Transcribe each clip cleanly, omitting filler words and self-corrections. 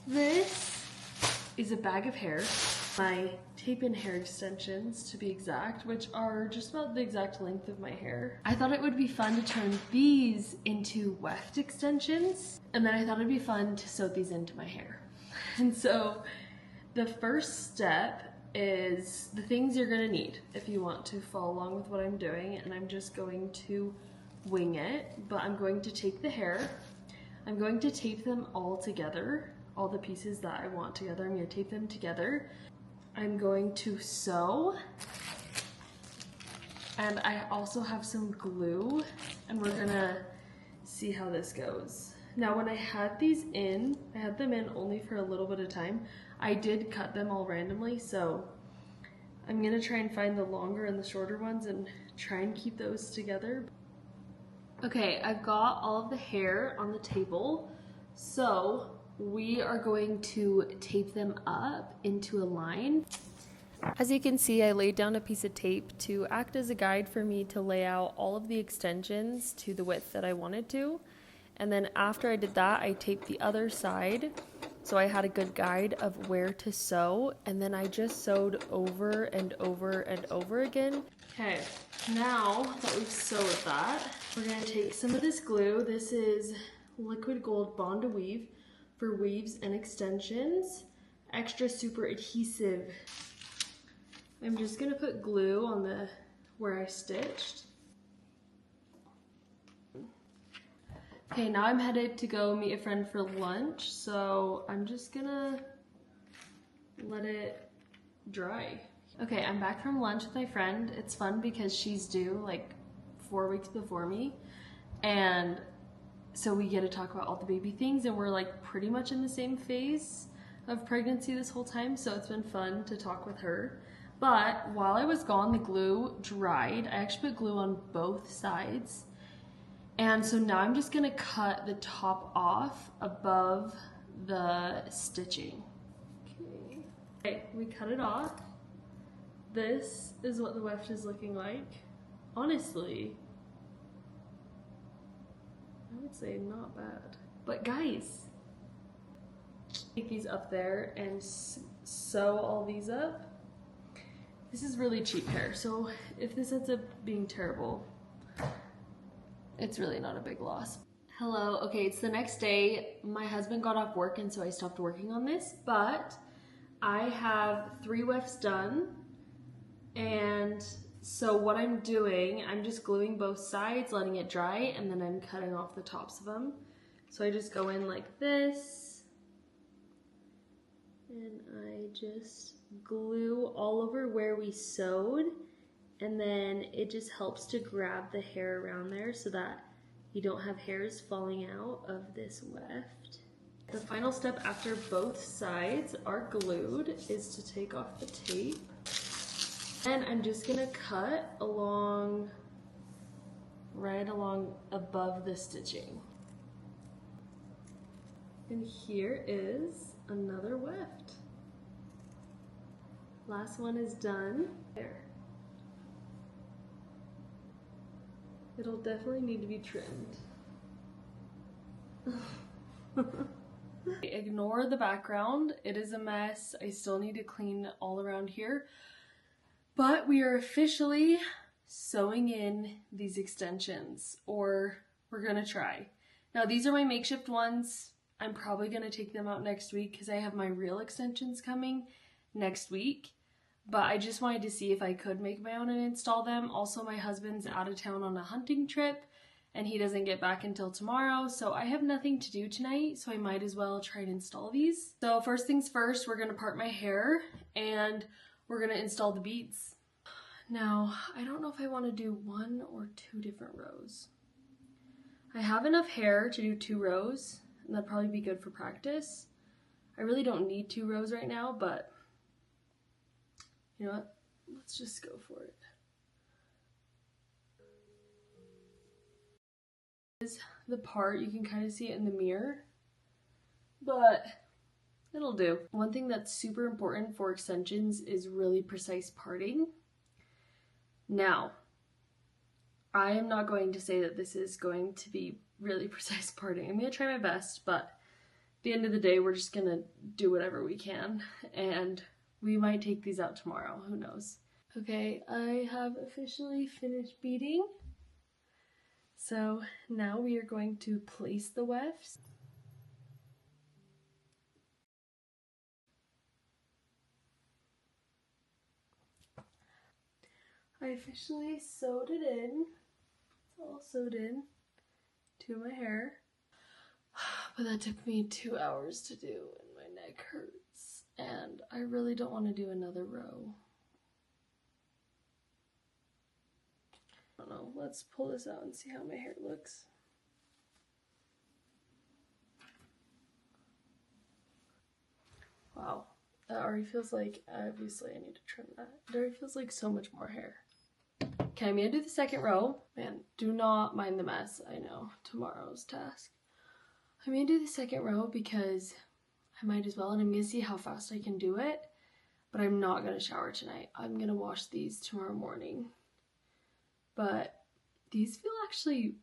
This is a bag of hair, my tape-in hair extensions to be exact, which are just about the exact length of my hair. I thought it would be fun to turn these into weft extensions, and then I thought it'd be fun to sew these into my hair. And so the first step is the things you're gonna need if you want to follow along with what I'm doing, and I'm just going to wing it, but I'm going to take the hair, I'm going to tape them all together, all the pieces that I want together, I'm gonna tape them together. I'm going to sew, and I also have some glue, and we're gonna see how this goes. Now when I had these in, I had them in only for a little bit of time. I did cut them all randomly, so I'm gonna try and find the longer and the shorter ones and try and keep those together. Okay, I've got all of the hair on the table, so we are going to tape them up into a line. As you can see, I laid down a piece of tape to act as a guide for me to lay out all of the extensions to the width that I wanted to. And then after I did that, I taped the other side, so I had a good guide of where to sew, and then I just sewed over and over and over again. Okay, now that we've sewed that, we're gonna take some of this glue. This is Liquid Gold Bond to Weave for weaves and extensions. Extra super adhesive. I'm just gonna put glue on the where I stitched. Okay, now I'm headed to go meet a friend for lunch, so I'm just gonna let it dry. Okay, I'm back from lunch with my friend. It's fun because she's due like 4 weeks before me, and so we get to talk about all the baby things, and we're like pretty much in the same phase of pregnancy this whole time, so it's been fun to talk with her. But while I was gone, the glue dried. I actually put glue on both sides. And so now I'm just gonna cut the top off above the stitching. Okay, we cut it off. This is what the weft is looking like. Honestly, I would say not bad. But guys, take these up there and sew all these up. This is really cheap hair, so if this ends up being terrible, it's really not a big loss. Hello, okay, it's the next day. My husband got off work, and so I stopped working on this, but I have 3 wefts done, and so what I'm doing, I'm just gluing both sides, letting it dry, and then I'm cutting off the tops of them. So I just go in like this, and I just glue all over where we sewed, and then it just helps to grab the hair around there so that you don't have hairs falling out of this weft. The final step after both sides are glued is to take off the tape. And I'm just gonna cut along, right along above the stitching. And here is another weft. Last one is done. There. It'll definitely need to be trimmed. Ignore the background, it is a mess. I still need to clean all around here. But we are officially sewing in these extensions, or we're gonna try. Now these are my makeshift ones. I'm probably gonna take them out next week because I have my real extensions coming next week. But I just wanted to see if I could make my own and install them. Also, my husband's out of town on a hunting trip, and he doesn't get back until tomorrow, so I have nothing to do tonight, so I might as well try and install these. So first things first, we're gonna part my hair, and we're gonna install the beads. Now, I don't know if I wanna do 1 or 2 different rows. I have enough hair to do 2 rows, and that'd probably be good for practice. I really don't need 2 rows right now, but you know what? Let's just go for it. This is the part, you can kind of see it in the mirror, but it'll do. One thing that's super important for extensions is really precise parting. Now, I am not going to say that this is going to be really precise parting. I'm going to try my best, but the end of the day, we're just gonna do whatever we can, and we might take these out tomorrow, who knows. Okay, I have officially finished beading. So now we are going to place the wefts. I officially sewed it in. It's all sewed in to my hair. But that took me 2 hours to do and my neck hurts. And I really don't want to do another row. I don't know, let's pull this out and see how my hair looks. Wow, that already feels like, obviously I need to trim that. It already feels like so much more hair. Okay, I'm gonna do the second row. Man, do not mind the mess, I know, tomorrow's task. I'm gonna do the second row because I might as well, and I'm gonna see how fast I can do it, but I'm not gonna shower tonight. I'm gonna wash these tomorrow morning. But these feel actually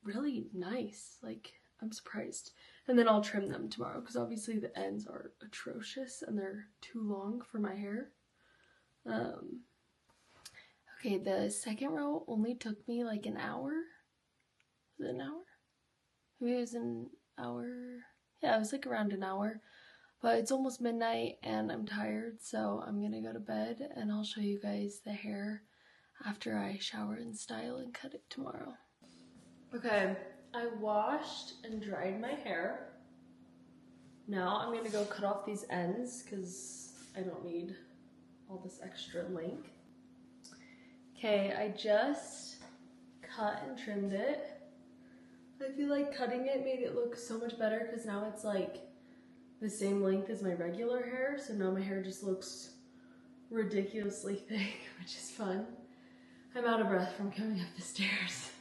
really nice, like I'm surprised. And then I'll trim them tomorrow because obviously the ends are atrocious and they're too long for my hair. Okay, the second row only took me like an hour. Was it an hour? Maybe it was an hour. Yeah, it was like around an hour. But it's almost midnight and I'm tired, so I'm gonna go to bed and I'll show you guys the hair after I shower and style and cut it tomorrow. Okay, I washed and dried my hair. Now I'm gonna go cut off these ends because I don't need all this extra length. Okay, I just cut and trimmed it. I feel like cutting it made it look so much better because now it's like the same length as my regular hair, so now my hair just looks ridiculously thick, which is fun. I'm out of breath from coming up the stairs.